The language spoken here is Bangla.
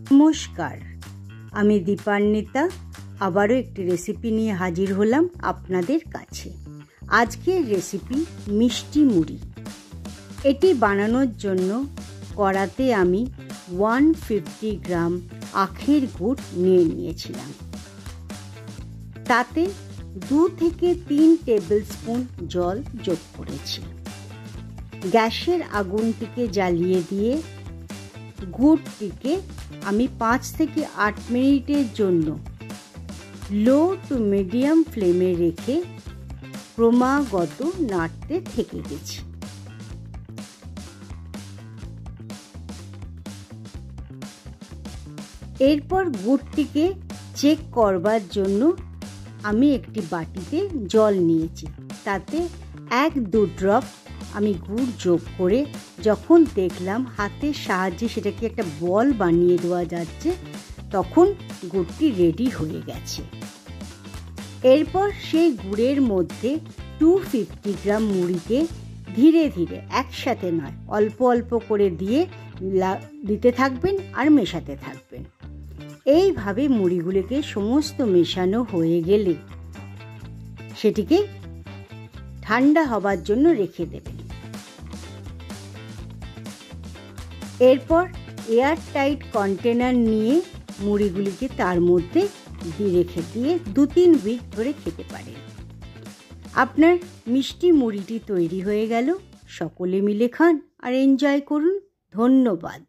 নমস্কার, আমি দীপান্বিতা আবারও একটি রেসিপি নিয়ে হাজির হলাম আপনাদের কাছে। আজকের রেসিপি মিষ্টি মুড়ি। এটি বানানোর জন্য কড়াতে আমি 150 গ্রাম আখের গুড় নিয়ে নিয়েছিলাম। তাতে 2 থেকে 3 টেবিল স্পুন জল যোগ করেছি। গ্যাসের আগুনটিকে জ্বালিয়ে দিয়ে গুড়টিকে আমি 5 থেকে 8 মিনিটের জন্য লো টু মিডিয়াম ফ্লেমে রেখে ক্রমাগত নাড়তে থেকে গেছি। এরপর গুড়টিকে চেক করবার জন্য আমি একটি বাটিতে জল নিয়েছি। তাতে 1-2 ড্রপ আমি গুড় যোগ করে যখন দেখলাম হাতের সাহায্যে সেটাকে একটা বল বানিয়ে দেওয়া যাচ্ছে, তখন গুড়টি রেডি হয়ে গেছে। এরপর সেই গুড়ের মধ্যে 250 গ্রাম মুড়িকে ধীরে ধীরে, একসাথে নয়, অল্প অল্প করে দিতে থাকবেন আর মেশাতে থাকবেন। এইভাবে মুড়িগুলিকে সমস্ত মেশানো হয়ে গেলে সেটিকে ঠান্ডা হবার জন্য রেখে দেবেন। এরপর এয়ার টাইট কন্টেনার নিয়ে মুড়িগুলিকে তার মধ্যে রেখে দিয়ে 2-3 উইক ধরে খেতে পারেন। আপনার মিষ্টি মুড়িটি তৈরি হয়ে গেল। সকলে মিলে খান আর এনজয় করুন। ধন্যবাদ।